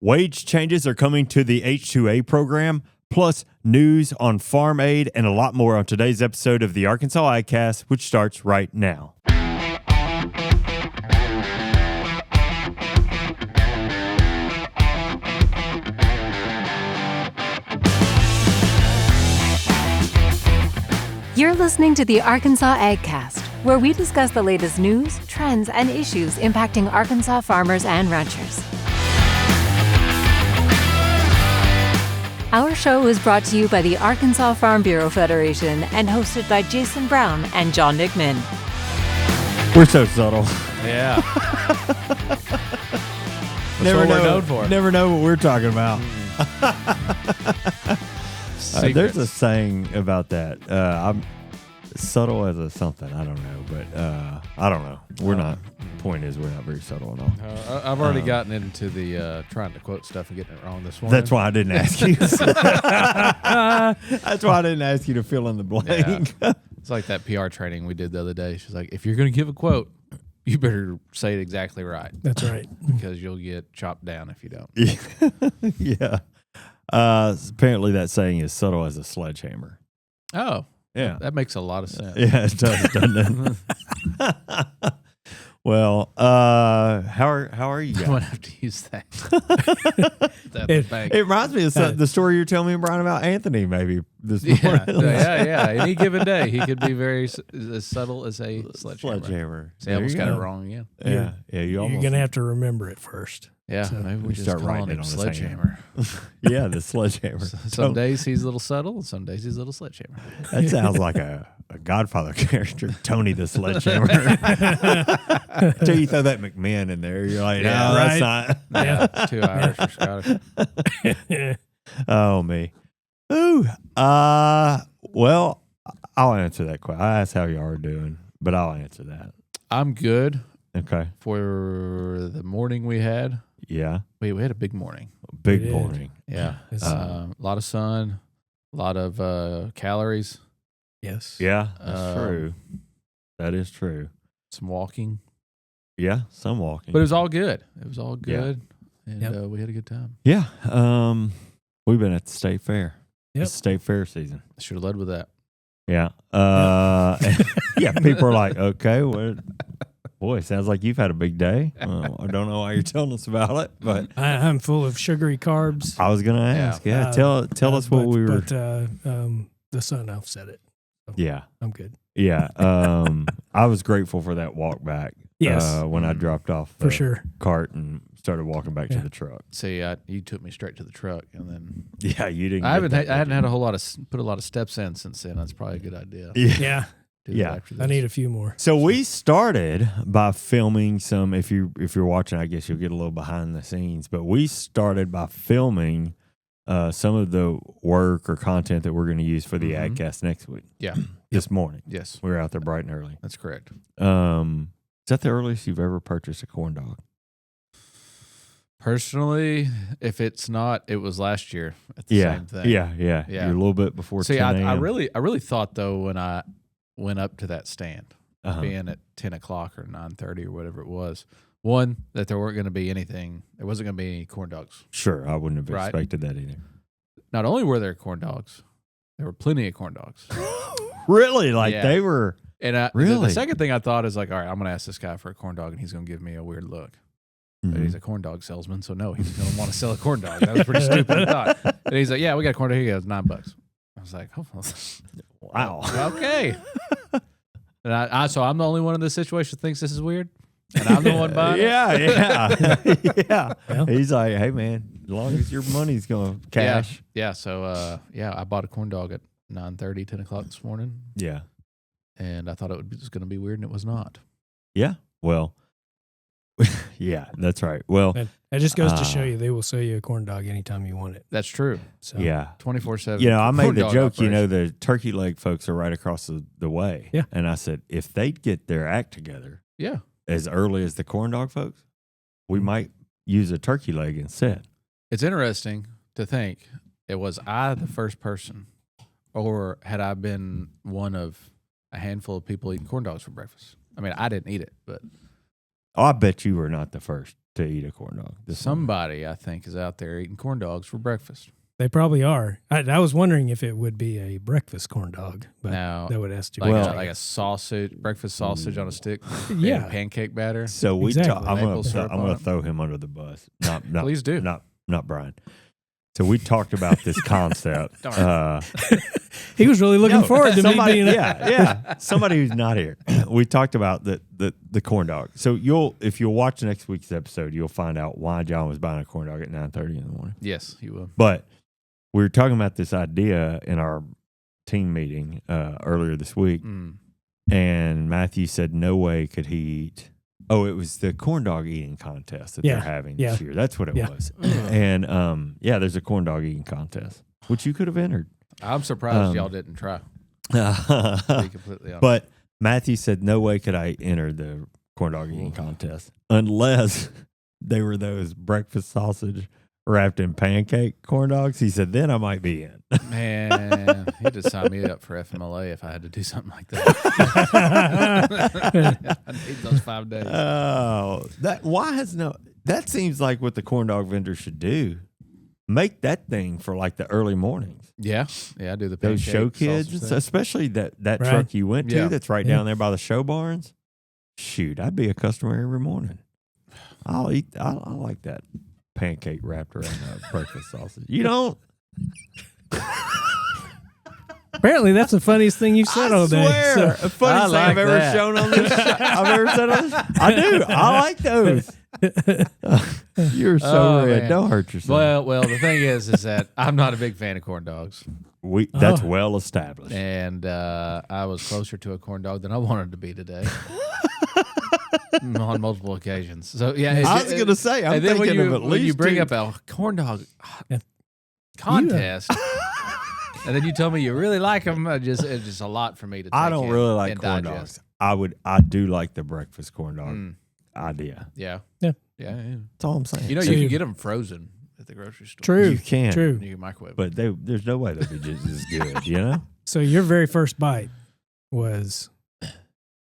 Wage changes are coming to the H-2A program, plus news on farm aid and a lot more on today's episode of the Arkansas AgCast, which starts right now. You're listening to the Arkansas AgCast, where we discuss the latest news, trends, and issues impacting Arkansas farmers and ranchers. Our show is brought to you by the Arkansas Farm Bureau Federation and hosted by Jason Brown and John Nickman. We're so subtle. Yeah. Never know what we're talking about. There's a saying about that. I'm subtle as a something. I don't know, but I don't know. We're not. Point is, we're not very subtle at all. I've already gotten into the trying to quote stuff and getting it wrong this morning. That's why I didn't ask you. That's why I didn't ask you to fill in the blank. Yeah. It's like that PR training we did the other day. She's like, if you're going to give a quote, you better say it exactly right. That's right. Because you'll get chopped down if you don't. Yeah. Apparently that saying is subtle as a sledgehammer. Oh. Yeah. That makes a lot of sense. Yeah, it does, doesn't it? Well, how are you guys? I'm going to have to use that. It reminds me of the story you're telling me, Brian, about Anthony maybe this morning. Yeah. Any given day, he could be very as subtle as a sledgehammer. See, I almost got it wrong again. Yeah. You're going to have to remember it first. Yeah, so maybe we just start calling writing it him on sledgehammer. Yeah, the sledgehammer. Some days he's a little subtle, and some days he's a little sledgehammer. That sounds like a Godfather character, Tony the Sledgehammer. Until you throw that McMahon in there, you're like, no, right. That's not. Yeah, it's too Irish or Scottish. Oh, me. Ooh. Well, I'll answer that question. I asked how you are doing, but I'll answer that. I'm good. Okay. For the morning we had. Yeah. We had a big morning. Big morning. Yeah. A lot of sun, a lot of calories. Yes. Yeah, that's true. That is true. Some walking. Yeah, some walking. But it was all good. Yeah. And we had a good time. Yeah. We've been at the state fair. Yep. It's state fair season. I should have led with that. Yeah. Yeah, people are like, okay, boy, sounds like you've had a big day. I don't know why you're telling us about it, but I'm full of sugary carbs. I was going to ask. Yeah, tell us what we were. But the sun offset it. So yeah. I'm good. Yeah. I was grateful for that walk back. Yes. When I dropped off the for sure cart and started walking back to the truck. See, you took me straight to the truck, and then you didn't. I hadn't had put a lot of steps in since then. That's probably a good idea. Yeah. Yeah, I need a few more. So we started by filming some. If you're watching, I guess you'll get a little behind the scenes. But we started by filming some of the work or content that we're going to use for the AgCast next week. Yeah, this morning. Yes, we were out there bright and early. That's correct. Is that the earliest you've ever purchased a corn dog? Personally, if it's not, it was last year at the same thing. Yeah. You're a little bit before. See, 10 I really thought though when I went up to that stand, being at 10 o'clock or 9:30 or whatever it was, one, that there weren't going to be anything. There wasn't going to be any corn dogs. Sure, I wouldn't have expected that either. Not only were there corn dogs, there were plenty of corn dogs. Really? They were. And really? The second thing I thought is like, all right, I'm going to ask this guy for a corn dog, and he's going to give me a weird look. But he's a corn dog salesman, so no, he's going to want to sell a corn dog. That was pretty stupid thought. And he's like, yeah, we got a corn dog. He goes, $9. I was like, oh, wow. Okay. And so I'm the only one in this situation that thinks this is weird, and I'm the one buying it. Yeah. Well, he's like, hey man, as long as your money's going to cash. Yeah. So I bought a corn dog at 9:30, 10 o'clock this morning. Yeah. And I thought it was going to be weird, and it was not. Yeah. Well. Yeah, that's right. Well, it just goes to show you they will sell you a corn dog anytime you want it. That's true. So, yeah, 24/7. I made the joke. The turkey leg folks are right across the way. Yeah, and I said if they'd get their act together, as early as the corn dog folks, we might use a turkey leg instead. It's interesting to think was I the first person, or had I been one of a handful of people eating corn dogs for breakfast? I mean, I didn't eat it, but. Oh, I bet you were not the first. to eat a corn dog. Somebody, I think, is out there eating corn dogs for breakfast. They probably are. I was wondering if it would be a breakfast corn dog, but Now, that would ask to like a sausage, breakfast sausage on a stick. Yeah. Pancake batter. So we Exactly. I'm Maple syrup going on to it. throw him under the bus. Not Please do. Not Brian. So we talked about this concept. He was really looking forward to me being somebody who's not here. We talked about the corn dog. So if you'll watch next week's episode, you'll find out why John was buying a corn dog at 9:30 in the morning. Yes, you will. But we were talking about this idea in our team meeting earlier this week, and Matthew said no way could he eat. Oh, it was the corn dog eating contest that they're having this year. That's what it was. And there's a corn dog eating contest, which you could have entered. I'm surprised y'all didn't try. To be completely honest. But Matthew said no way could I enter the corn dog eating contest unless they were those breakfast sausage wrapped in pancake corn dogs. He said then I might be in. Man, he just signed me up for FMLA if I had to do something like that. I need those 5 days. Oh, that seems like what the corn dog vendor should do. Make that thing for like the early mornings. Yeah, I do the Those pancake show kids, sausage thing. especially that Right. truck you went to Yeah. that's right down there by the show barns. Shoot, I'd be a customer every morning. I like that pancake wrapped around a breakfast sausage. You don't? Apparently, that's the funniest thing you've said all day. Swear, So, the funniest thing I've ever that. shown on this. I've ever said on this. I do. I like those. You're so red. Man. Don't hurt yourself. Well, the thing is that I'm not a big fan of corn dogs, That's well established. and I was closer to a corn dog than I wanted to be today. On multiple occasions. So yeah, I was going to say, I'm and then thinking of at when least you bring two. up a corn dog Yeah. contest, and then you tell me you really like them, it's just a lot for me to. Take I don't in really like and corn digest. dogs. I do like the breakfast corn dog idea. Yeah. Yeah. That's all I'm saying. You know, So you you- can get them frozen at the grocery store. true. You can. True. You can microwave. But there's no way they'll be just as good, you know? So your very first bite was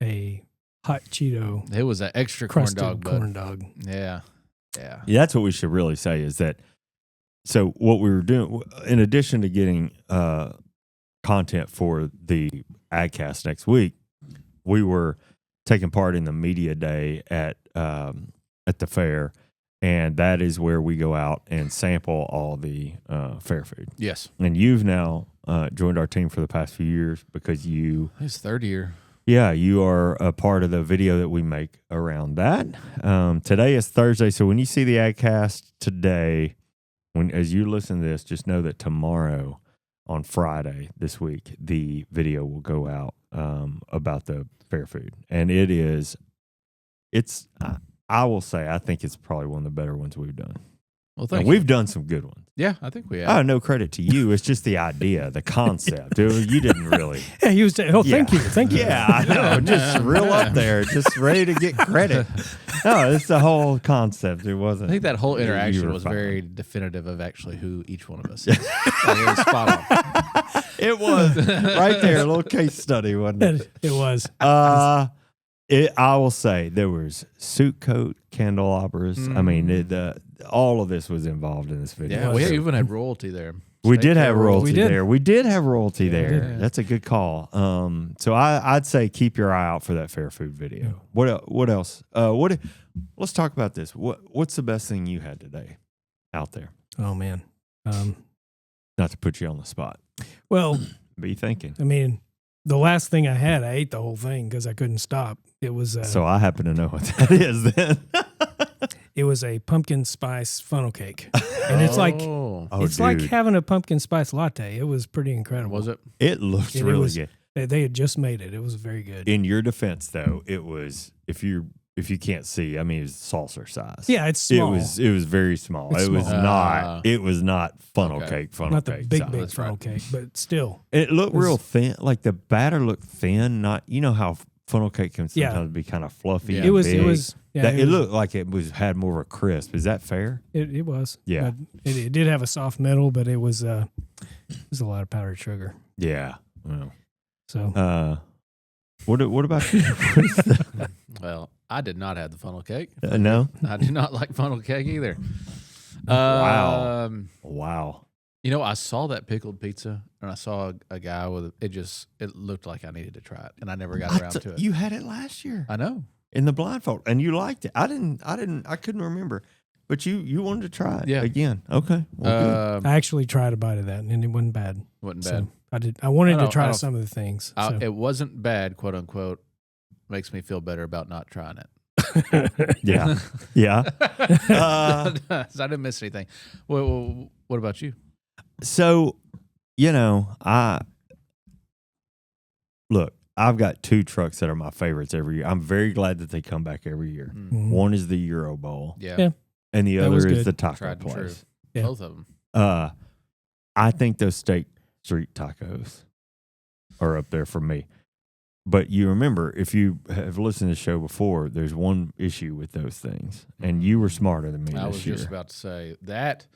a hot Cheeto It was an extra corn crusted dog, but corn dog. yeah. Yeah, that's what we should really say is that. So what we were doing, in addition to getting content for the AgCast next week, we were taking part in the media day at the fair, and that is where we go out and sample all the fair food. Yes. And you've now joined our team for the past few years because It's third year. Yeah, you are a part of the video that we make around that. Today is Thursday, so when you see the AgCast today, as you listen to this, just know that tomorrow, on Friday this week, the video will go out about the fair food, and I will say, I think it's probably one of the better ones we've done. Well, And thank you. we've done some good ones. Yeah, I think we have. Oh, no credit to you. It's just the idea, the concept. You didn't really. Yeah, you was thank you. Yeah, I know. Just real up there, just ready to get credit. No, it's the whole concept. It wasn't. I think that whole you interaction were was fine. very definitive of actually who each one of us is. Like, it was spot on. It was right there, a little case study, wasn't it? It was. I will say there was suit coat candelabras. I mean, all of this was involved in this video. Yeah, we even had royalty there. We Steak did have care royalty We did. there. We did have royalty we there. did. That's a good call. So I'd say keep your eye out for that fair food video. What else? Let's talk about this. What's the best thing you had today out there? Oh man. Not to put you on the spot. Well, Be thinking. I mean, the last thing I had, I ate the whole thing because I couldn't stop. It was So I happen to know what that is then. it was a pumpkin spice funnel cake, and it's like Oh, it's like having a pumpkin spice latte. It was pretty incredible. was it? It looks It really was- good. They had just made it. It was very good. In your defense, though, it was if you can't see, I mean, it was saucer size. Yeah, it's small. It was very small. It's It was small. not. It was not funnel Okay. cake. Funnel Not the cake big size. big funnel cake, but still. It looked It was- real thin. Like the batter looked thin. Not how funnel cake can Yeah. sometimes be kind of fluffy. Yeah. and It was. big. It was. Yeah, It looked like it had more of a crisp. Is that fair? It was. Yeah. But it did have a soft middle, but it was a lot of powdered sugar. Yeah. Well, So what about you? Well, I did not have the funnel cake. No? I do not like funnel cake either. Wow. Wow. You know, I saw that pickled pizza, and I saw a guy with it looked like I needed to try it, and I never got around to it. You had it last year. I know. In the blindfold, and you liked it. I couldn't remember. But you wanted to try it again. Okay. Well, I actually tried a bite of that, and it wasn't bad. Wasn't So bad. I did. I wanted to try some of the things. So. It wasn't bad, quote unquote. Makes me feel better about not trying it. Yeah. Yeah. So I didn't miss anything. What about you? So, I've got 2 trucks that are my favorites every year. I'm very glad that they come back every year. Mm-hmm. One is the Euro Bowl. Yeah. And the other is the taco Tried and true. place. Yeah. Both of them. I think those State Street tacos are up there for me. But you remember, if you have listened to the show before, there's one issue with those things. And you were smarter than me I this was year. just about to say that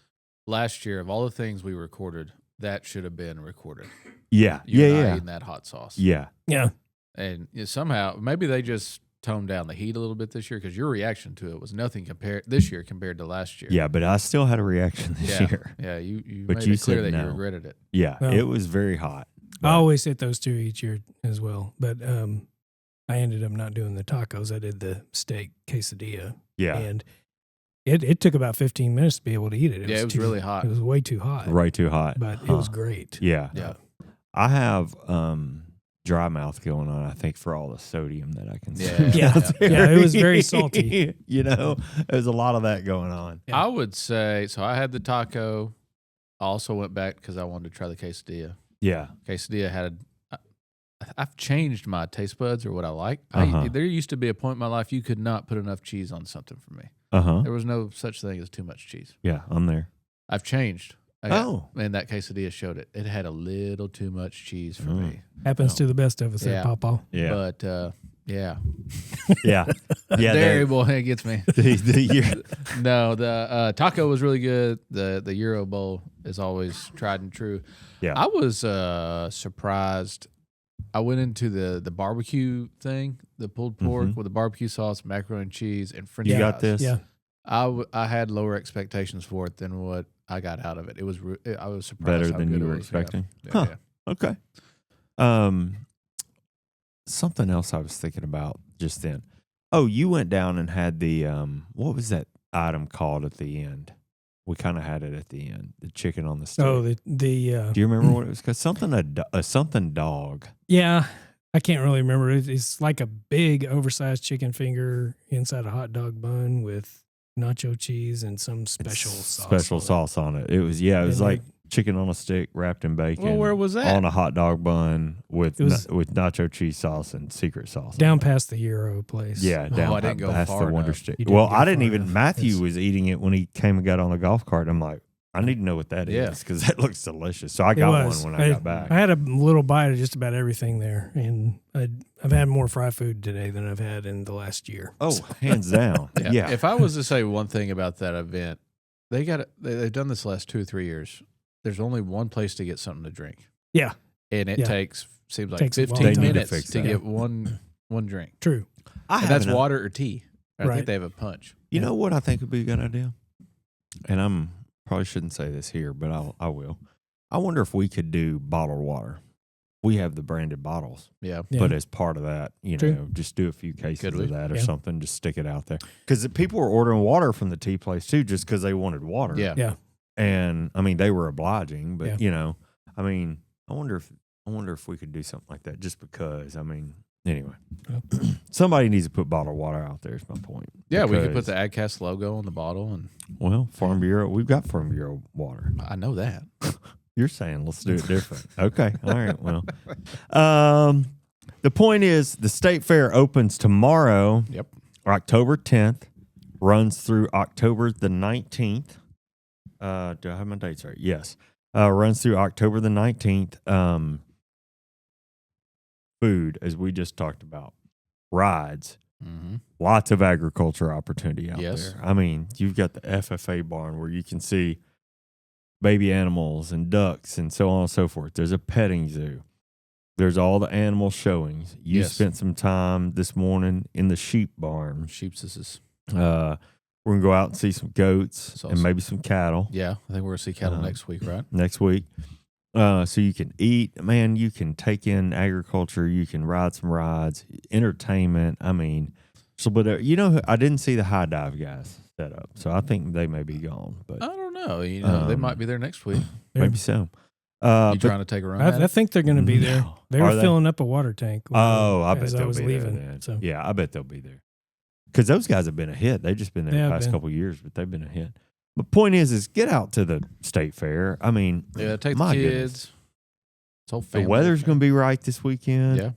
last year, of all the things we recorded, that should have been recorded. Yeah. You and I Yeah. eating that hot sauce. Yeah. Yeah. And somehow, maybe they just toned down the heat a little bit this year because your reaction to it was nothing this year compared to last year. Yeah, but I still had a reaction this year. Yeah, you But made you it clear said that no. you regretted it. Yeah, Well, it was very hot. I always hit those 2 each year as well. But I ended up not doing the tacos. I did the steak quesadilla. Yeah. And it took about 15 minutes to be able to eat it. It was really hot. It was way too hot. Right, too hot. But it was great. Yeah. Yeah. I have dry mouth going on, I think, for all the sodium that I consume. Yeah. Yeah, it was very salty. There's a lot of that going on. I would say, so I had the taco. I also went back because I wanted to try the quesadilla. Yeah. Quesadilla I've changed my taste buds or what I like. Uh-huh. There used to be a point in my life you could not put enough cheese on something for me. Uh-huh. There was no such thing as too much cheese. Yeah, I'm there. I've changed. Oh. And that quesadilla showed it. It had a little too much cheese for me. Happens to the best of us, Yeah. Pawpaw. Yeah. But, yeah. Yeah. Yeah. Dairy boy, it gets me. the No, the taco was really good. The Euro Bowl is always tried and true. Yeah. I was surprised. I went into the barbecue thing, the pulled pork with the barbecue sauce, macaroni and cheese, and French You fries. got this? Yeah. I had lower expectations for it than what I got out of it. I was surprised. Better how than good you it were was. expecting? Yeah. Huh. Yeah. Okay. Something else I was thinking about just then. Oh, you went down and had the what was that item called at the end? We kind of had it at the end. The chicken on the steak. Oh, the Do you remember what it was called? Something dog. yeah. I can't really remember. It's like a big oversized chicken finger inside a hot dog bun with nacho cheese and some special sauce on it. It was And like chicken on a stick wrapped in bacon. Well, where was that? On a hot dog bun with It was- with nacho cheese sauce and secret sauce. down on it. past the Euro place. Yeah, Oh, down I didn't go past far the Wonder enough. Stick. You didn't Well, go I didn't far even. enough. Matthew It's- was eating it when he came and got on the golf cart. I'm like, I need to know what that Yeah. is because that looks delicious. So I It got was. one when I got back. I had a little bite of just about everything there, and I've had more fried food today than I've had in the last year. Oh, hands down. Yeah. If I was to say one thing about that event, they've done this the last 2 or 3 years. There's only one place to get something to drink. Yeah. And it seems like Takes a long 15 time. They need to minutes fix to that. get one drink. True. And that's water or tea. I Right. think they have a punch. You know what I think would be a good idea? And probably shouldn't say this here, but I will. I wonder if we could do bottled water. We have the branded bottles, Yeah. Yeah. but as part of that, True. just do a few cases Could we? of that or Yeah. something. Just stick it out there because people were ordering water from the tea place too, just because they wanted water. Yeah. Yeah. And I mean, they were obliging, but Yeah. I mean, I wonder if we could do something like that just because. I mean, anyway, somebody needs to put bottled water out there. Is my point. Yeah, we could put Because, the AgCast logo on the bottle, and Farm Bureau. We've got Farm Bureau water. I know that. You're saying let's do it different. Okay, all right. Well, the point is the state fair opens tomorrow. Yep. October 10th, runs through October the 19th. Do I have my dates right? Yes. Runs through October the 19th. Food, as we just talked about, rides, Mm-hmm. lots of agriculture opportunity out Yes. there. I mean, you've got the FFA barn where you can see baby animals and ducks and so on and so forth. There's a petting zoo. There's all the animal showings. You Yes. spent some time this morning in the sheep barn. Sheepses. We're going to go out and see some goats That's awesome. and maybe some cattle Yeah, I think we're going to see cattle next week, right? next week. So you can eat. Man, you can take in agriculture. You can ride some rides, entertainment. I mean, so, but you know, I didn't see the high dive guys set up, so I think they may be gone. But I don't know. You know, they might be there next week. maybe so. You trying to take a run at I it? think they're going to be there. No. They Are were they? filling up a water tank. I bet as they'll I was be leaving. there. Then. So Yeah, I bet they'll be there because those guys have been a hit. They've just been there They the have past been. couple of years, but they've been a hit. The point is get out to the state fair. I mean, Yeah, take the my kids. goodness. It's whole The family weather's affair. going to be right this weekend. Yeah.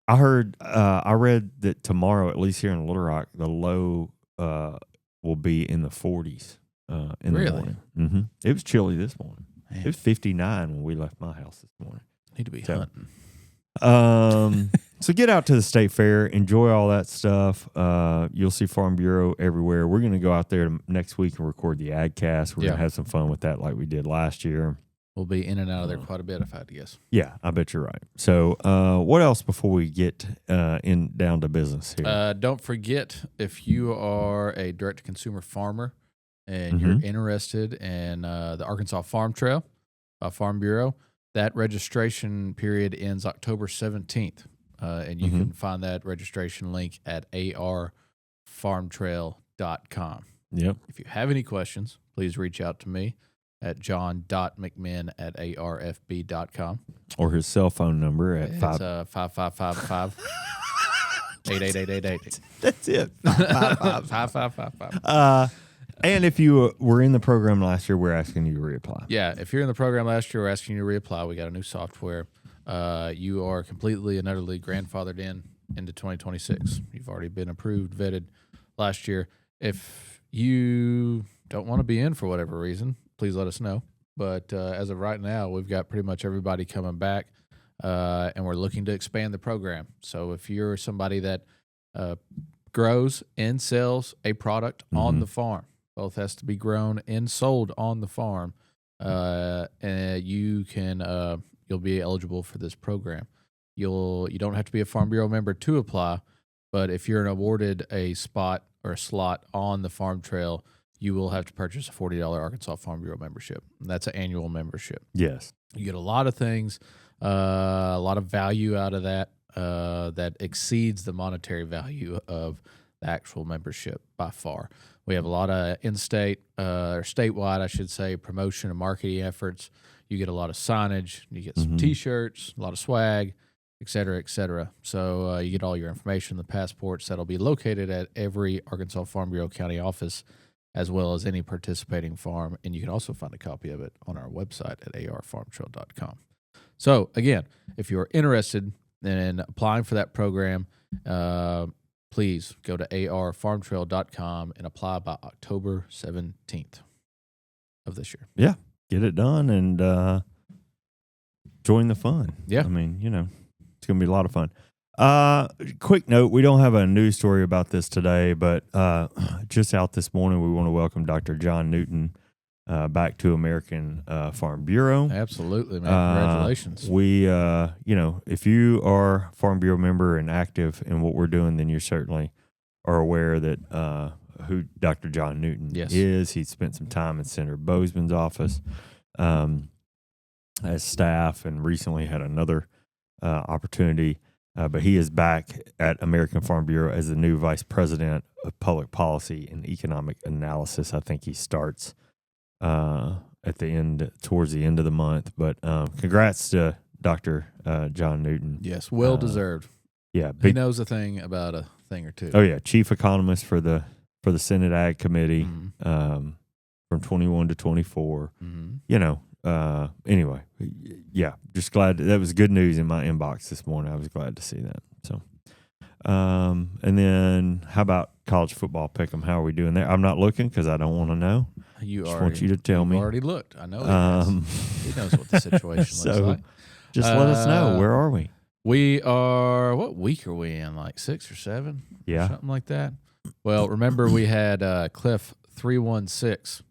I heard, I read that tomorrow, at least here in Little Rock, the low will be in the 40s in Really? the morning. Mm-hmm. It was chilly this morning. Man, It was 59 when we left my house this morning. need to be So- hunting. So get out to the state fair, enjoy all that stuff. You'll see Farm Bureau everywhere. We're going to go out there next week and record the AgCast. We're going Yeah. to have some fun with that like we did last year. We'll be in and out of there quite a bit, if I had to guess. Yeah, I bet you're right. So what else before we get down to business here? Don't forget, if you are a direct-to-consumer farmer and you're interested in the Arkansas Farm Trail, Farm Bureau, that registration period ends October 17th. And you can find that registration link at arfarmtrail.com. Yep. If you have any questions, please reach out to me at john.mcminn@arfb.com. Or his cell phone number at It's 5. 5555-88888. That's it. 5555. And if you were in the program last year, we're asking you to reapply. Yeah, if you're in the program last year, we're asking you to reapply. We got a new software. You are completely and utterly grandfathered into 2026. You've already been approved, vetted last year. If you don't want to be in for whatever reason, please let us know. But as of right now, we've got pretty much everybody coming back, and we're looking to expand the program. So if you're somebody that grows and sells a product on the farm, both has to be grown and sold on the farm, and you can you'll be eligible for this program. You don't have to be a Farm Bureau member to apply, but if you're awarded a spot or a slot on the farm trail, you will have to purchase a $40 Arkansas Farm Bureau membership. And that's an annual membership. Yes. You get a lot of things, a lot of value out of that that exceeds the monetary value of the actual membership by far. We have a lot of in-state or statewide, I should say, promotion and marketing efforts. You get a lot of signage. You get some T-shirts, a lot of swag, et cetera, et cetera. So you get all your information, the passports that'll be located at every Arkansas Farm Bureau County office, as well as any participating farm. And you can also find a copy of it on our website at arfarmtrail.com. So, again, if you're interested in applying for that program, please go to arfarmtrail.com and apply by October 17th of this year. Yeah. Get it done and join the fun. Yeah. I mean, you know, it's going to be a lot of fun. Quick note, we don't have a news story about this today, but just out this morning, we want to welcome Dr. John Newton back to American Farm Bureau. Absolutely, man. Congratulations. We, you know, if you are a Farm Bureau member and active in what we're doing, then you certainly are aware that who Dr. John Newton is. He spent some time in Senator Bozeman's office as staff and recently had another opportunity. But he is back at American Farm Bureau as the new Vice President of Public Policy and Economic Analysis. I think he starts at the end, towards the end of the month. But congrats to Dr. John Newton. Yes, well deserved. Yeah, He knows a thing about a thing or two. Oh yeah, chief economist for the Senate Ag Committee from 21 to 24. You know. Anyway, yeah, just glad that was good news in my inbox this morning. I was glad to see that. So, and then how about college football pick'em? How are we doing there? I'm not looking because I don't want to know. Want you to tell me. Already looked. I know. He knows what the situation looks like. Just let us know. Where are we? We are. What week are we in? Like 6 or 7? Yeah, something like that. Well, remember we had Cliff 316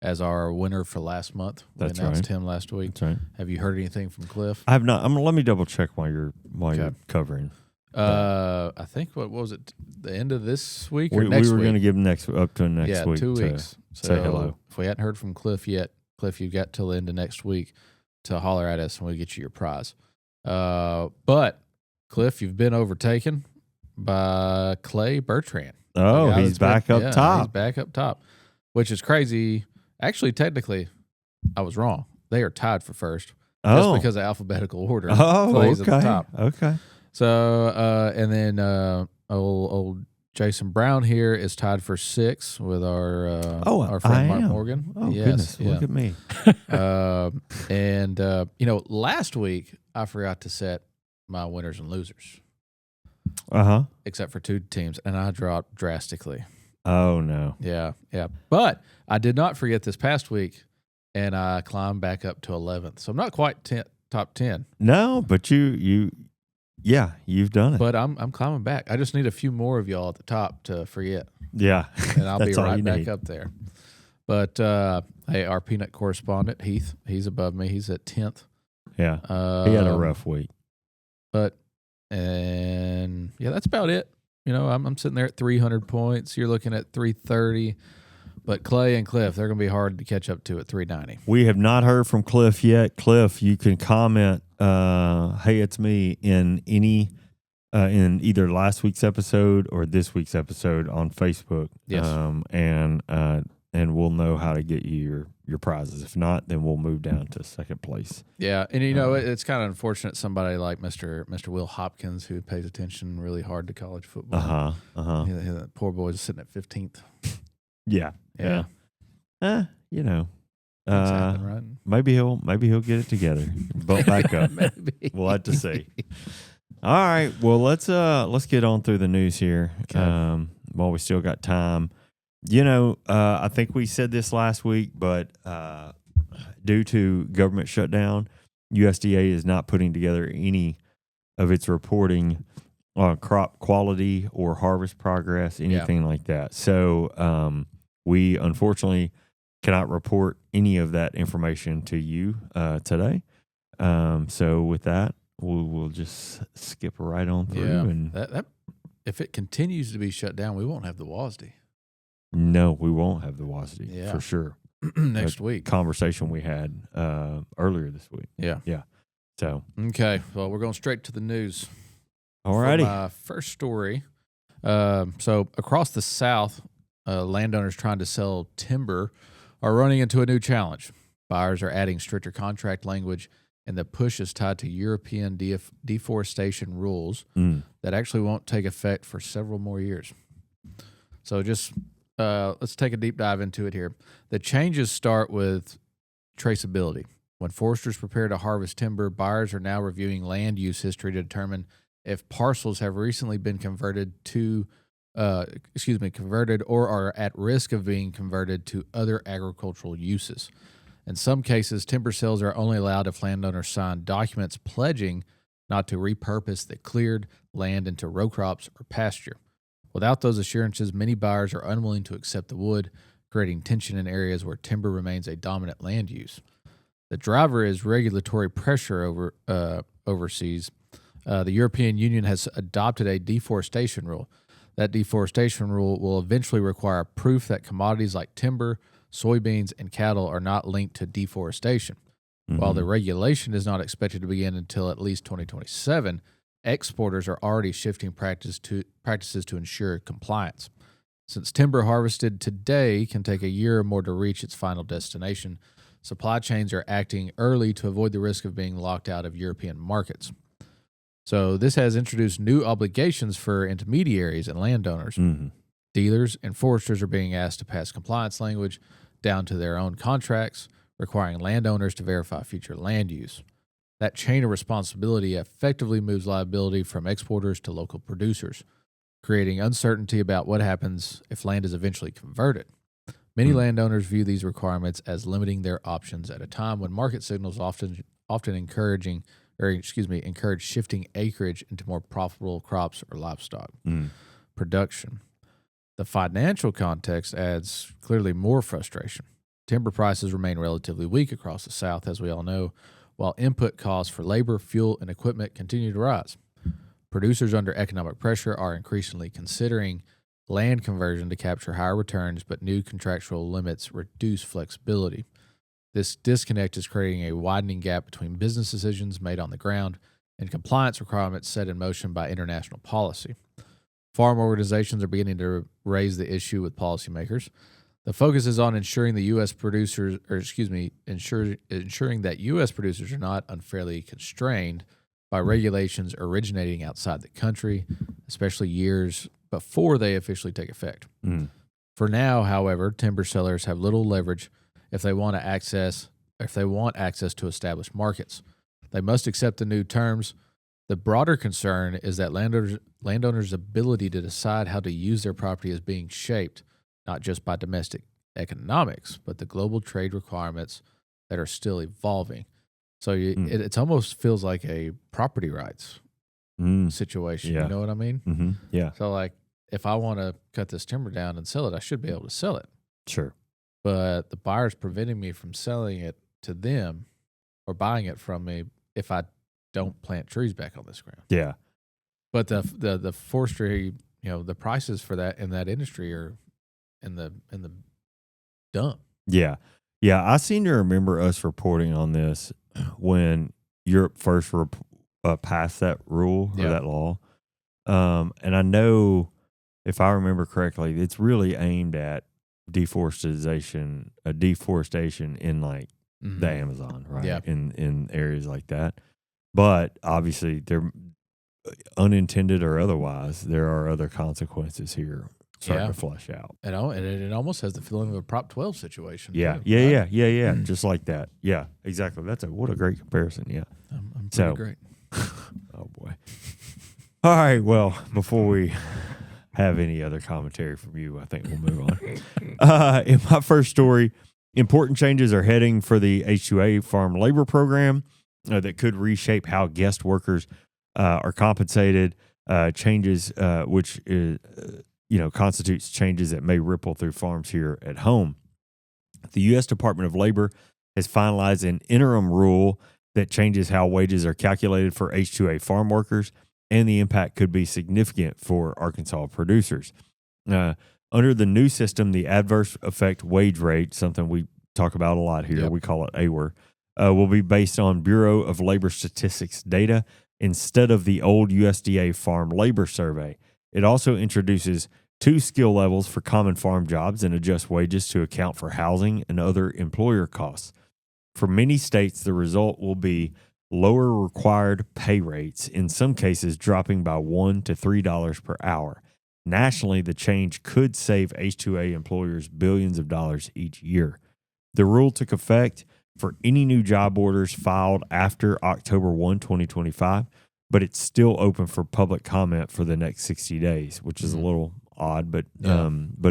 as our winner for last month. We That's announced right. him last week. That's right. Have you heard anything from Cliff? I have not. Let me double check while you're Okay. covering. I think what was it? The end of this week or We next were week? going to give him up to next week. 2 to weeks. So say hello. if we hadn't heard from Cliff yet, Cliff, you've got till the end of next week to holler at us and we'll get you your prize. But Cliff, you've been overtaken by Clay Bertrand. Oh, he's back up top. He's back up top, which is crazy. Actually, technically, I was wrong. They are tied for first. Just because of alphabetical order. Oh, Clay's okay. at the top. Okay. So, and then old Jason Brown here is tied for 6 with our friend Mark Morgan. Oh, yes, goodness. Look at me. And last week I forgot to set my winners and losers, except for 2 teams, and I dropped drastically. Oh, no. Yeah. But I did not forget this past week, and I climbed back up to 11th. So I'm not quite top 10. No, but you've done it. But I'm climbing back. I just need a few more of y'all at the top to forget. Yeah. And I'll be That's all right you back need. up there. But hey, our peanut correspondent, Heath, he's above me. He's at 10th. Yeah. He had a rough week. And that's about it. I'm sitting there at 300 points. You're looking at 330. But Clay and Cliff, they're going to be hard to catch up to at 390. We have not heard from Cliff yet. Cliff, you can comment, hey, it's me, in either last week's episode or this week's episode on Facebook. Yes. And we'll know how to get you your prizes. If not, then we'll move down to second place. Yeah, and it's kind of unfortunate somebody like Mr. Will Hopkins, who pays attention really hard to college football. That poor boy is sitting at 15th. Yeah. Things happen, right? Maybe he'll get it together. Bump back up. Maybe. We'll have to see. All right. Well, let's get on through the news here. Okay. While we still got time. I think we said this last week, but due to government shutdown, USDA is not putting together any of its reporting on crop quality or harvest progress, anything like that. So we unfortunately cannot report any of that information to you today. So with that, we'll just skip right on through. Yeah. And That if it continues to be shut down, we won't have the WASD. no, we won't have the WASD for sure. Next week. Conversation we had earlier this week. Yeah. So Okay. Well, we're going straight to the news. alrighty. For my first story. So across the South, landowners trying to sell timber are running into a new challenge. Buyers are adding stricter contract language, and the push is tied to European deforestation rules that actually won't take effect for several more years. So just let's take a deep dive into it here. The changes start with traceability. When foresters prepare to harvest timber, buyers are now reviewing land use history to determine if parcels have recently been converted or are at risk of being converted to other agricultural uses. In some cases, timber sales are only allowed if landowners sign documents pledging not to repurpose the cleared land into row crops or pasture. Without those assurances, many buyers are unwilling to accept the wood, creating tension in areas where timber remains a dominant land use. The driver is regulatory pressure overseas. The European Union has adopted a deforestation rule. That deforestation rule will eventually require proof that commodities like timber, soybeans, and cattle are not linked to deforestation. While the regulation is not expected to begin until at least 2027, exporters are already shifting practices to ensure compliance. Since timber harvested today can take a year or more to reach its final destination, supply chains are acting early to avoid the risk of being locked out of European markets. So this has introduced new obligations for intermediaries and landowners. Dealers and foresters are being asked to pass compliance language down to their own contracts, requiring landowners to verify future land use. That chain of responsibility effectively moves liability from exporters to local producers, creating uncertainty about what happens if land is eventually converted. Many landowners view these requirements as limiting their options at a time when market signals often encourage shifting acreage into more profitable crops or livestock production. The financial context adds clearly more frustration. Timber prices remain relatively weak across the South, as we all know, while input costs for labor, fuel, and equipment continue to rise. Producers under economic pressure are increasingly considering land conversion to capture higher returns, but new contractual limits reduce flexibility. This disconnect is creating a widening gap between business decisions made on the ground and compliance requirements set in motion by international policy. Farm organizations are beginning to raise the issue with policymakers. The focus is on ensuring the U.S. producers, ensuring that U.S. producers are not unfairly constrained by regulations originating outside the country, especially years before they officially take effect. For now, however, timber sellers have little leverage if they want access to established markets. They must accept the new terms. The broader concern is that landowners' ability to decide how to use their property is being shaped not just by domestic economics, but the global trade requirements that are still evolving. So it almost feels like a property rights situation. Yeah. You know what I mean? Mm-hmm. Yeah. So, like, if I want to cut this timber down and sell it, I should be able to sell it. Sure. But the buyer's preventing me from selling it to them or buying it from me if I don't plant trees back on this ground. Yeah. But the forestry, the prices for that in that industry are in the dump. Yeah. Yeah. I seem to remember us reporting on this when Europe first passed that rule or that law. And I know, if I remember correctly, it's really aimed at deforestation in like the Amazon, right? Yeah. In areas like that. But obviously, they're unintended or otherwise, there are other consequences here starting to flush out. And it almost has the feeling of a Prop 12 situation. Yeah, too, yeah, right? yeah, just like that. Yeah, exactly. What a great comparison. Yeah, I'm pretty great. Oh boy. All right. Well, before we have any other commentary from you, I think we'll move on. In my first story, important changes are heading for the H-2A farm labor program that could reshape how guest workers are compensated. Changes which is, constitutes changes that may ripple through farms here at home. The U.S. Department of Labor has finalized an interim rule that changes how wages are calculated for H-2A farm workers, and the impact could be significant for Arkansas producers. Under the new system, the adverse effect wage rate, something we talk about a lot here, we call it AWR, will be based on Bureau of Labor Statistics data instead of the old USDA Farm Labor Survey. It also introduces 2 skill levels for common farm jobs and adjusts wages to account for housing and other employer costs. For many states, the result will be lower required pay rates, in some cases dropping by $1 to $3 per hour. Nationally, the change could save H-2A employers billions of dollars each year. The rule took effect for any new job orders filed after October 1, 2025, but it's still open for public comment for the next 60 days, which is a little odd, but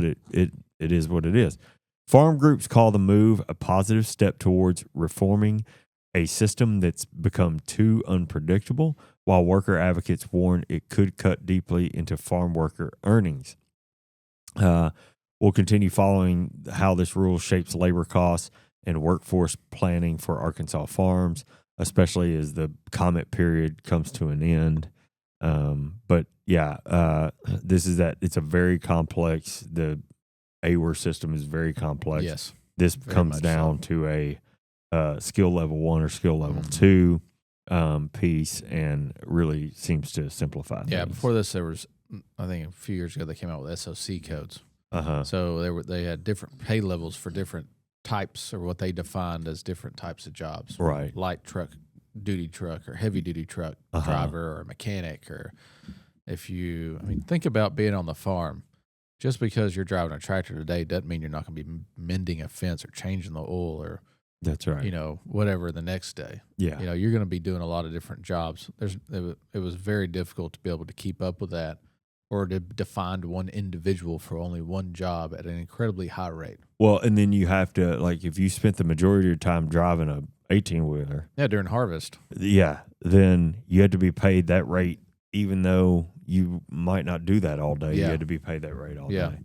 it is what it is. Farm groups call the move a positive step towards reforming a system that's become too unpredictable, while worker advocates warn it could cut deeply into farm worker earnings. We'll continue following how this rule shapes labor costs and workforce planning for Arkansas farms, especially as the comment period comes to an end. It's a very complex, the AWR system is very complex. Yes. This comes down to a skill level 1 or skill level 2 piece, and really seems to simplify things. Yeah, before this, there was, I think a few years ago, they came out with SOC codes. So they had different pay levels for different types, or what they defined as different types of jobs. Right. Light truck, duty truck, or heavy duty truck driver, or mechanic, or think about being on the farm. Just because you're driving a tractor today doesn't mean you're not going to be mending a fence or changing the oil or that's right. Whatever the next day. Yeah. You're going to be doing a lot of different jobs. It was very difficult to be able to keep up with that, or to define one individual for only one job at an incredibly high rate. Well, and then you have to, like, if you spent the majority of your time driving a 18-wheeler. Yeah, during harvest. Yeah, then you had to be paid that rate, even though you might not do that all day. Yeah. You had to be paid that rate all day.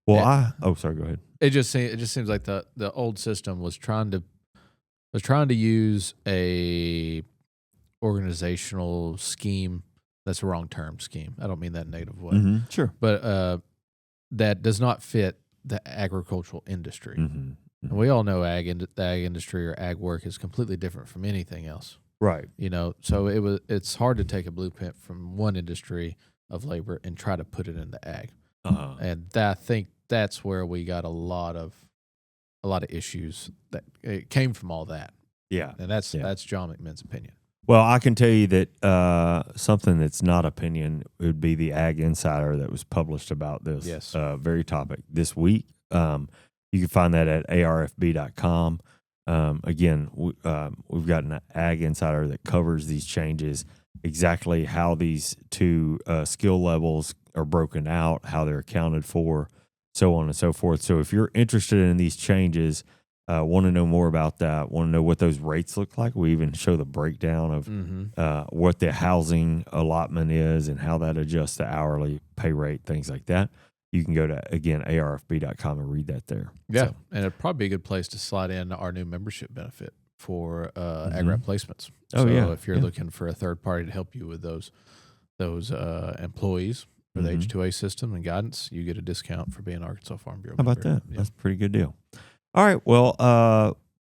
Well, sorry, go ahead. It just seems like the old system was trying to use a organizational scheme. That's the wrong term, scheme. I don't mean that in a negative way. Mm-hmm. Sure. But that does not fit the agricultural industry. Mm-hmm. And we all know the ag industry or ag work is completely different from anything else. Right. So it's hard to take a blueprint from one industry of labor and try to put it into ag. Uh-huh. And I think that's where we got a lot of issues that it came from all that. Yeah. And that's John McMahon's opinion. Well, I can tell you that something that's not opinion would be the Ag Insider that was published about this very topic this week. You can find that at arfb.com. Again, we've got an Ag Insider that covers these changes, exactly how these two skill levels are broken out, how they're accounted for, so on and so forth. So if you're interested in these changes, want to know more about that, want to know what those rates look like, we even show the breakdown of what the housing allotment is and how that adjusts the hourly pay rate, things like that. You can go to, again, arfb.com and read that there. Yeah, So, and it'd probably be a good place to slide in our new membership benefit for ag rep placements. Oh, so yeah. if you're looking for a third party to help you with those employees for the H-2A system and guidance, you get a discount for being an Arkansas Farm Bureau how about member. that? That's a pretty good deal. All right. Well,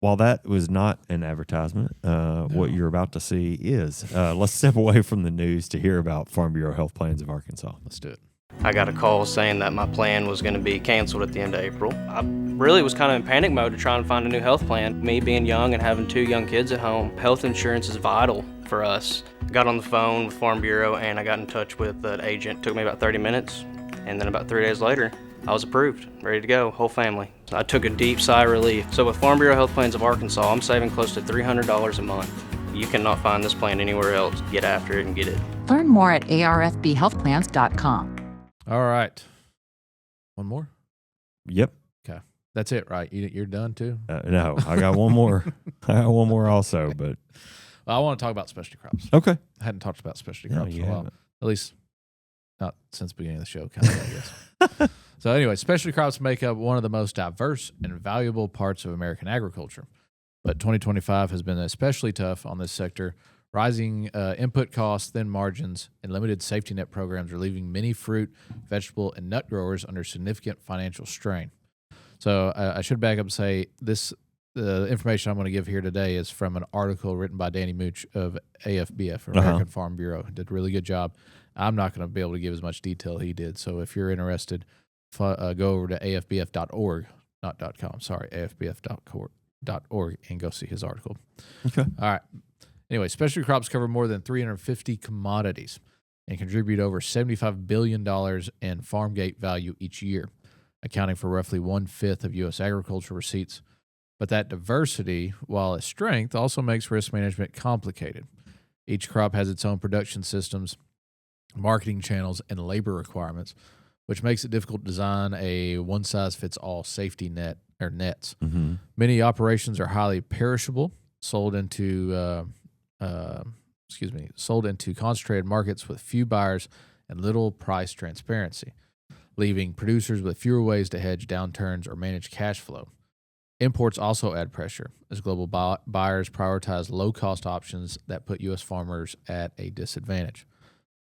while that was not an advertisement, what you're about to see is let's step away from the news to hear about Farm Bureau Health Plans of Arkansas. Let's do it. I got a call saying that my plan was going to be canceled at the end of April. I really was kind of in panic mode to try and find a new health plan. Me being young and having 2 young kids at home, health insurance is vital for us. I got on the phone with Farm Bureau and I got in touch with an agent. It took me about 30 minutes, and then about 3 days later, I was approved, ready to go, whole family. So I took a deep sigh of relief. So with Farm Bureau Health Plans of Arkansas, I'm saving close to $300 a month. You cannot find this plan anywhere else. Get after it and get it. Learn more at arfbhealthplans.com. All right. One more? Yep. Okay. That's it, right? You're done too? No, I got one more. I got one more also, but. Well, I want to talk about specialty crops. Okay. I hadn't talked about specialty No, crops you in a while. haven't. At least not since the beginning of the show, kind of, I guess. So anyway, specialty crops make up one of the most diverse and valuable parts of American agriculture. But 2025 has been especially tough on this sector. Rising input costs, thin margins, and limited safety net programs are leaving many fruit, vegetable, and nut growers under significant financial strain. So I should back up and say the information I'm going to give here today is from an article written by Danny Mooch of AFBF, or American Farm Bureau. He did a really good job. I'm not going to be able to give as much detail he did. So if you're interested, go over to afbf.org, not .com, sorry, afbf.org, and go see his article. Okay. All right. Anyway, specialty crops cover more than 350 commodities and contribute over $75 billion in farm gate value each year, accounting for roughly 1/5 of U.S. agricultural receipts. But that diversity, while a strength, also makes risk management complicated. Each crop has its own production systems, marketing channels, and labor requirements, which makes it difficult to design a one-size-fits-all safety net or nets. Mm-hmm. Many operations are highly perishable, sold into concentrated markets with few buyers and little price transparency, leaving producers with fewer ways to hedge downturns or manage cash flow. Imports also add pressure as global buyers prioritize low-cost options that put U.S. farmers at a disadvantage.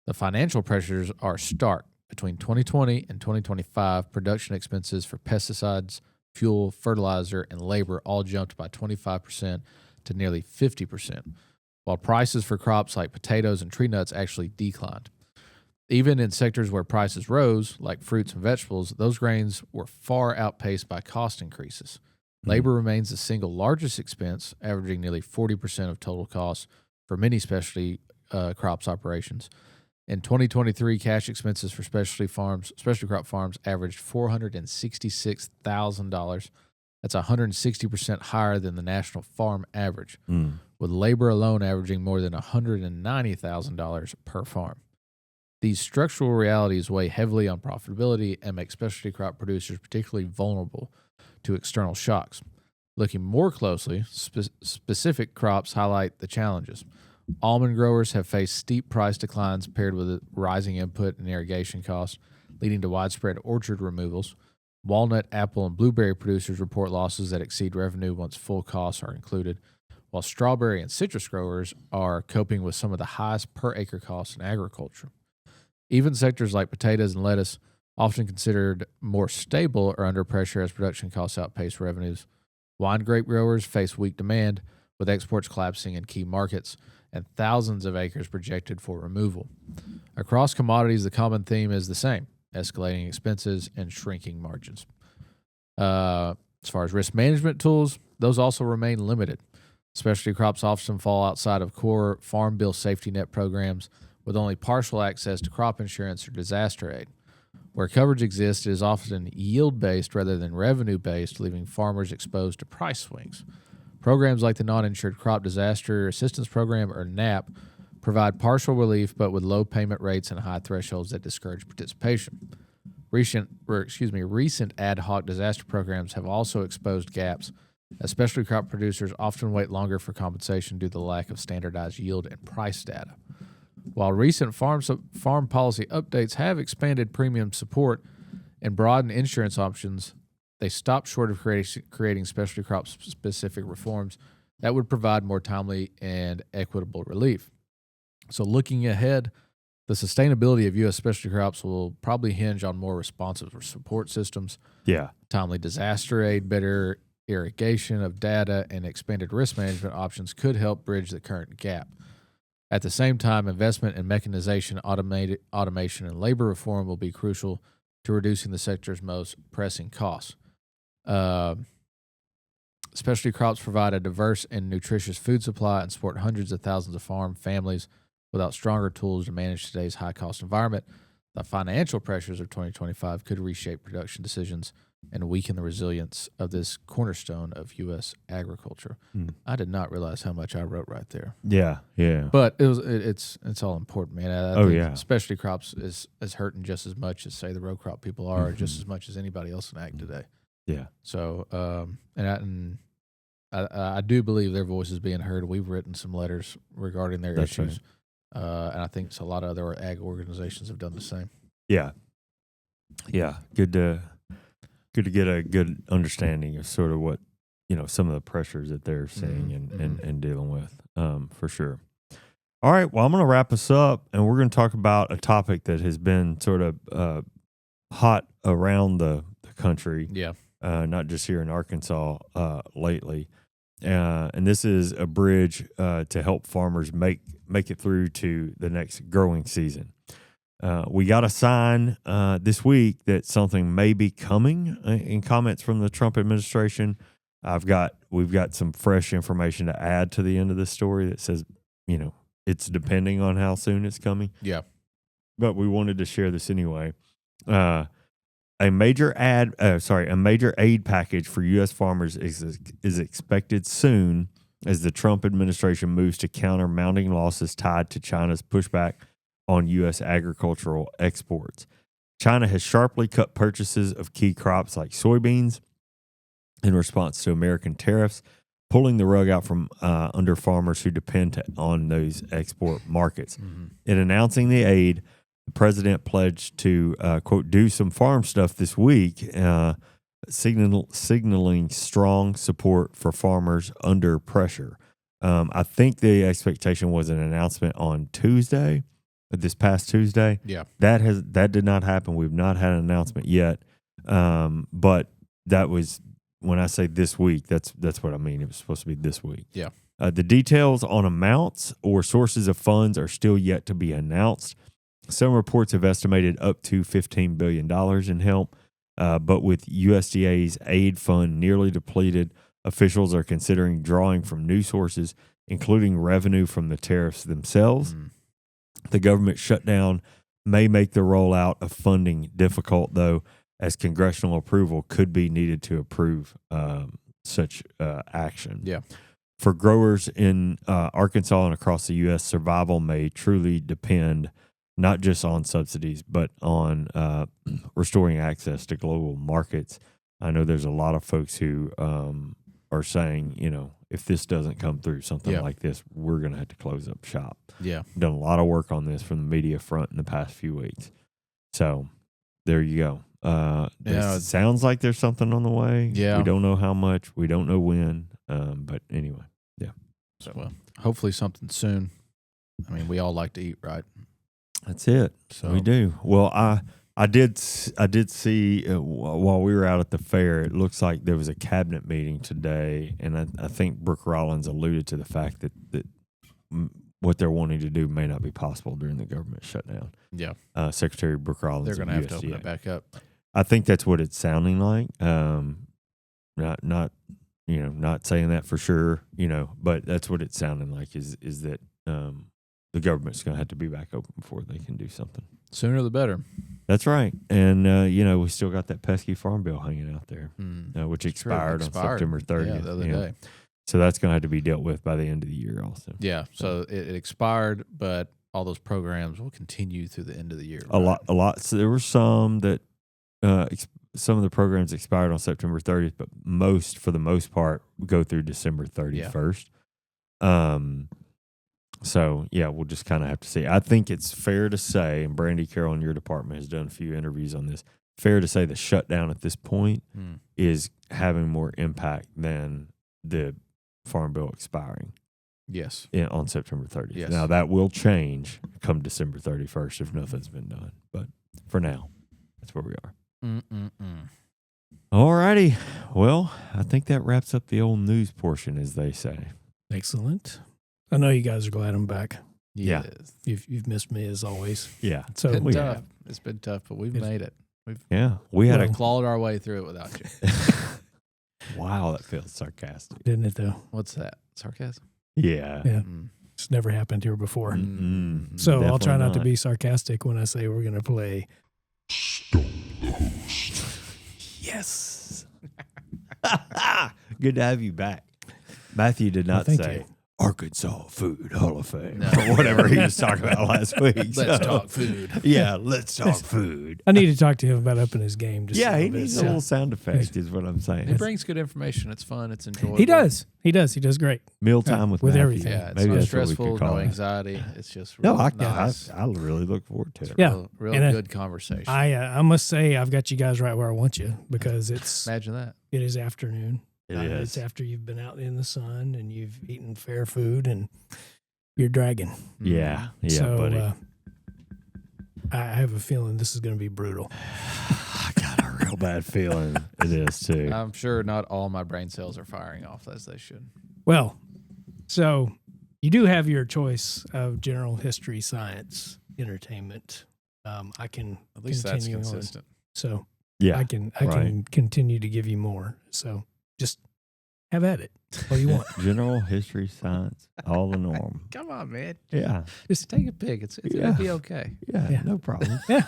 The financial pressures are stark. Between 2020 and 2025, production expenses for pesticides, fuel, fertilizer, and labor all jumped by 25% to nearly 50%, while prices for crops like potatoes and tree nuts actually declined. Even in sectors where prices rose, like fruits and vegetables, those gains were far outpaced by cost increases. Labor remains the single largest expense, averaging nearly 40% of total costs for many specialty crops operations. In 2023, cash expenses for specialty crop farms averaged $466,000. That's 160% higher than the national farm average, with labor alone averaging more than $190,000 per farm. These structural realities weigh heavily on profitability and make specialty crop producers particularly vulnerable to external shocks. Looking more closely, specific crops highlight the challenges. Almond growers have faced steep price declines paired with rising input and irrigation costs, leading to widespread orchard removals. Walnut, apple, and blueberry producers report losses that exceed revenue once full costs are included, while strawberry and citrus growers are coping with some of the highest per acre costs in agriculture. Even sectors like potatoes and lettuce, often considered more stable, are under pressure as production costs outpace revenues. Wine grape growers face weak demand, with exports collapsing in key markets and thousands of acres projected for removal. Across commodities, the common theme is the same: escalating expenses and shrinking margins. As far as risk management tools, those also remain limited. Specialty crops often fall outside of core farm bill safety net programs, with only partial access to crop insurance or disaster aid. Where coverage exists, it is often yield-based rather than revenue-based, leaving farmers exposed to price swings. Programs like the Non-Insured Crop Disaster Assistance Program, or NAP, provide partial relief but with low payment rates and high thresholds that discourage participation. Recent ad hoc disaster programs have also exposed gaps, as specialty crop producers often wait longer for compensation due to the lack of standardized yield and price data. While recent farm policy updates have expanded premium support and broadened insurance options, they stop short of creating specialty crop-specific reforms that would provide more timely and equitable relief. So looking ahead, the sustainability of U.S. specialty crops will probably hinge on more responsive support systems, timely disaster aid, better irrigation of data, and expanded risk management options could help bridge the current gap. At the same time, investment in mechanization, automation, and labor reform will be crucial to reducing the sector's most pressing costs. Specialty crops provide a diverse and nutritious food supply and support hundreds of thousands of farm families. Without stronger tools to manage today's high-cost environment, the financial pressures of 2025 could reshape production decisions and weaken the resilience of this cornerstone of U.S. agriculture. I did not realize how much I wrote right there. Yeah. But it's all important, man. I think specialty crops is hurting just as much as, say, the row crop people are, just as much as anybody else in ag today. Yeah. So, I do believe their voice is being heard. We've written some letters regarding their issues. Right. And I think a lot of other ag organizations have done the same. Yeah. Good to get a good understanding of sort of what, some of the pressures that they're seeing and dealing with, for sure. All right. Well, I'm going to wrap us up, and we're going to talk about a topic that has been sort of hot around the country. Yeah. Not just here in Arkansas lately. And this is a bridge to help farmers make it through to the next growing season. We got a sign this week that something may be coming in comments from the Trump administration. We've got some fresh information to add to the end of this story that says, it's depending on how soon it's coming. Yeah. But we wanted to share this anyway. A major aid package for U.S. farmers is expected soon as the Trump administration moves to counter mounting losses tied to China's pushback on U.S. agricultural exports. China has sharply cut purchases of key crops like soybeans in response to American tariffs, pulling the rug out from under farmers who depend on those export markets. In announcing the aid, the president pledged to, quote, do some farm stuff this week, signaling strong support for farmers under pressure. I think the expectation was an announcement on Tuesday, this past Tuesday. Yeah. That did not happen. We've not had an announcement yet. But that was, when I say this week, that's what I mean. It was supposed to be this week. Yeah. The details on amounts or sources of funds are still yet to be announced. Some reports have estimated up to $15 billion in help, but with USDA's aid fund nearly depleted, officials are considering drawing from new sources, including revenue from the tariffs themselves. The government shutdown may make the rollout of funding difficult, though, as congressional approval could be needed to approve such action. Yeah. For growers in Arkansas and across the U.S., survival may truly depend not just on subsidies, but on restoring access to global markets. I know there's a lot of folks who are saying, if this doesn't come through, something like this, we're going to have to close up shop. Yeah. Done a lot of work on this from the media front in the past few weeks. So there you go. It sounds like there's something on the way. Yeah. We don't know how much. We don't know when. But anyway, yeah. So, well, hopefully something soon. I mean, we all like to eat, right? That's it. So We do. Well, I did see while we were out at the fair, it looks like there was a cabinet meeting today, and I think Brooke Rollins alluded to the fact that what they're wanting to do may not be possible during the government shutdown. Yeah. Secretary Brooke Rollins. They're going to have to open USDA. it back up. I think that's what it's sounding like. Not saying that for sure, but that's what it's sounding like is that the government's going to have to be back open before they can do something. Sooner the better. That's right. And, we still got that pesky farm bill hanging out there, which expired on September 30th. Yeah, the other day. So that's going to have to be dealt with by the end of the year also. Yeah. So it expired, but all those programs will continue through the end of the year. A lot. So there were some that some of the programs expired on September 30th, but for the most part, go through December 31st. So, yeah, we'll just kind of have to see. I think it's fair to say, and Brandy Carroll in your department has done a few interviews on this, fair to say the shutdown at this point is having more impact than the farm bill expiring. Yes. On September 30th. Yes. Now, that will change come December 31st if nothing's been done. But for now, that's where we are. All righty. Well, I think that wraps up the old news portion, as they say. Excellent. I know you guys are glad I'm back. Yeah. Yes. You've missed me as always. Yeah. So It's been tough. have. It's been tough, but we've made it. We had We've clawed our way through it without you. Wow, that feels sarcastic. didn't it though? What's that? Sarcasm? Yeah. Yeah. It's never happened here before. Mm-mm. So I'll try Definitely not to be sarcastic when I say we're going to play. Yes. Good to have you back. Matthew did not thank say you. Arkansas Food Hall of Fame No. or whatever he was talking about last week. Let's talk food. Yeah, let's talk food. I need to talk to him about upping his game. Just Yeah, a he little bit. needs a little sound effect, is what I'm saying. It brings good information. It's fun. It's enjoyable. He does. He does great. Mealtime with Matthew. everything. Yeah, it's Maybe not that's what we stressful, could call no it. anxiety. It's just No, real I nice. really look forward to it. Yeah. Real And, good conversation. I must say I've got you guys right where I want you because Imagine that. it is afternoon. It is. It's after you've been out in the sun and you've eaten fair food and you're dragging. Yeah, so, buddy. I have a feeling this is going to be brutal. I got a real bad feeling it is too. I'm sure not all my brain cells are firing off as they should. Well, so you do have your choice of general history, science, entertainment. I can At least that's continue on. consistent. So Yeah, I can continue to give you more. So just have at it all you want. general history, science, all the norm. Come on, man. Yeah, Just take a pick. It's Yeah. it'll be okay. yeah, no problem. Yeah,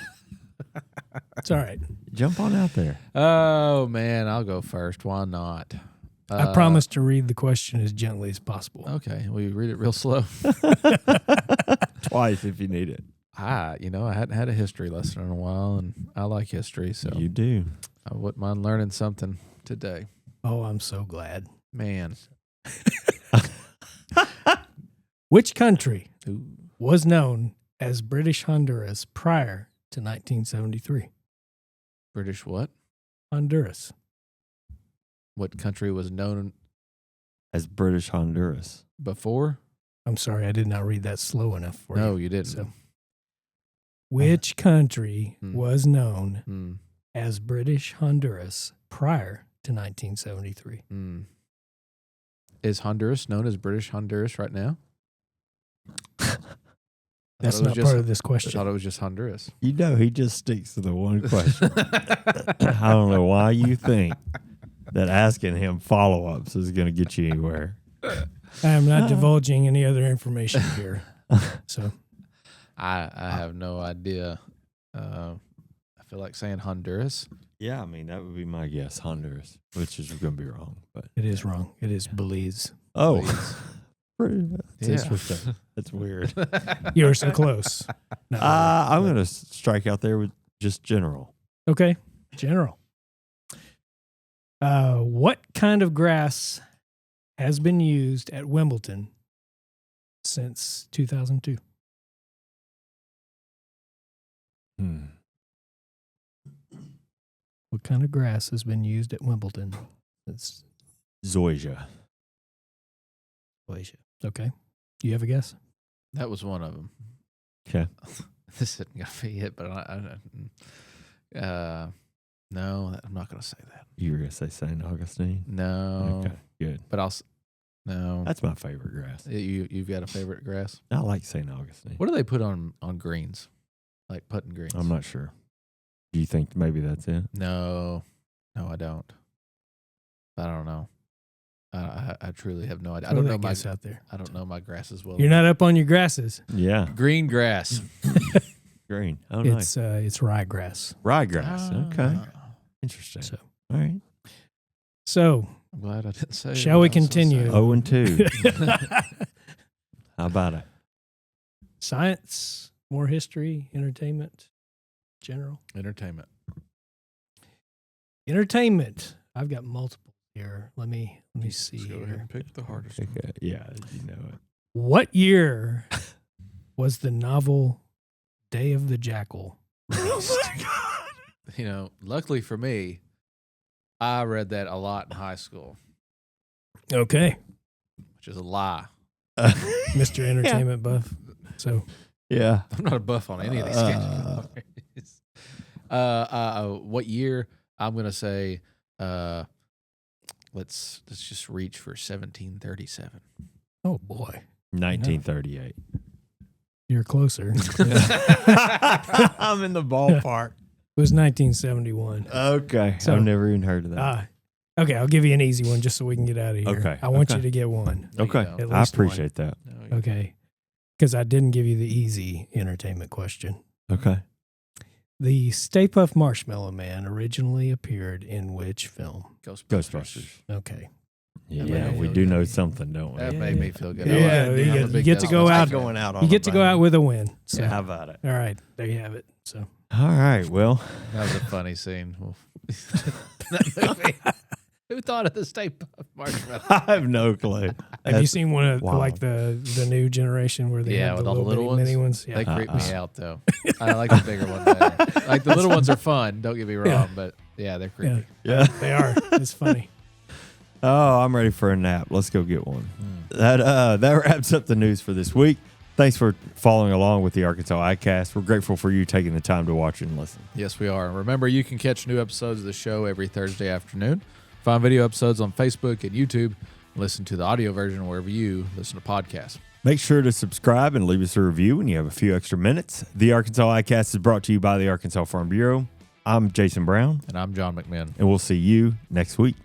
it's all right. Jump on out there. Oh man, I'll go first. Why not? I promise to read the question as gently as possible. Okay, will you read it real slow? Twice if you need it. I hadn't had a history lesson in a while, and I like history, so You do. I wouldn't mind learning something today. Oh, I'm so glad. Man, Which country Ooh. was known as British Honduras prior to 1973? British what? Honduras. What country was known As British Honduras. before? I'm sorry, I did not read that slow enough for you. No, you didn't. So, which country was known Hmm. as British Honduras prior to 1973? Hmm. Is Honduras known as British Honduras right now? That's thought it was not just- part of this I question. thought it was just Honduras. You know, he just sticks to the one question. I don't know why you think that asking him follow-ups is going to get you anywhere. I am not divulging any other information here. So I have no idea. I feel like saying Honduras. Yeah, I mean, that would be my guess, Honduras, which is going to be wrong. But it is wrong. It is Belize. Oh, Please. that's Yeah. interesting. That's weird. You were so close. Not really, I'm but- going to strike out there with just general. Okay, general. What kind of grass has been used at Wimbledon since 2002? What kind of grass has been used at Wimbledon? It's Zoysia. okay. Do you have a guess? That was one of them. Okay. This isn't going to be it, but no, I'm not going to say that. You were going to say St. Augustine? No. Okay, good. But no. That's my favorite grass. You've got a favorite grass? I like St. Augustine. What do they put on greens? Like putting greens? I'm not sure. Do you think maybe that's it? No, I don't. I don't know. I truly have no idea. I don't know my out there. I don't know my grasses well. You're not up on your grasses. Yeah. Green grass. Green. Oh, nice. It's ryegrass. Ryegrass. Okay. Interesting. So, all right. So, I'm glad I didn't say. Shall we continue? 0-2. How about it? Science, more history, entertainment, general. Entertainment. Entertainment. I've got multiple here. Let me see Just go ahead here. and pick the hardest. Okay. Yeah, you know it. What year was the novel Day of the Jackal released? You know, luckily for me, I read that a lot in high school, Okay, which is a lie. Mr. Entertainment Buff. So, Yeah. I'm not a buff on any of these categories. What year? I'm gonna say, let's just reach for 1737. oh boy, 1938. you're closer. I'm in the ballpark. It was 1971. Okay. So- I've never even heard of that. Okay, I'll give you an easy one just so we can get out of here. Okay, I want okay. you to get one. No, you Okay. don't. At I least one. appreciate that. No, you Okay, because I didn't give you the easy entertainment question. Okay. The Stay Puft Marshmallow Man originally appeared in which film? Ghostbusters. Okay. Yeah, made me we feel do good. know something, don't we? That made me feel good. Yeah, I like it. you I'm get- a big you get to go Ghostbusters out- fan. going out You get to go out with a win. So, How about it? all right, there you have it. So, All right. Well, That was a funny scene. That movie. Who thought of the Stay Puft Marshmallow? I have no clue. have you That's- seen one of wild. like the new generation where they Yeah, have with the all the little little bitty ones? mini ones? They Yeah. creep me out though. I like the bigger one better. Like the little ones are fun. Don't get me wrong, Yeah. but yeah, they're Yeah, creepy. Yeah. they are. It's funny. Oh, I'm ready for a nap. Let's go get one. That wraps up the news for this week. Thanks for following along with the Arkansas AgCast. We're grateful for you taking the time to watch and listen. Yes, we are. Remember, you can catch new episodes of the show every Thursday afternoon. Find video episodes on Facebook and YouTube. Listen to the audio version wherever you listen to podcasts. Make sure to subscribe and leave us a review when you have a few extra minutes. The Arkansas AgCast is brought to you by the Arkansas Farm Bureau. I'm Jason Brown, And I'm John McMinn. and we'll see you next week.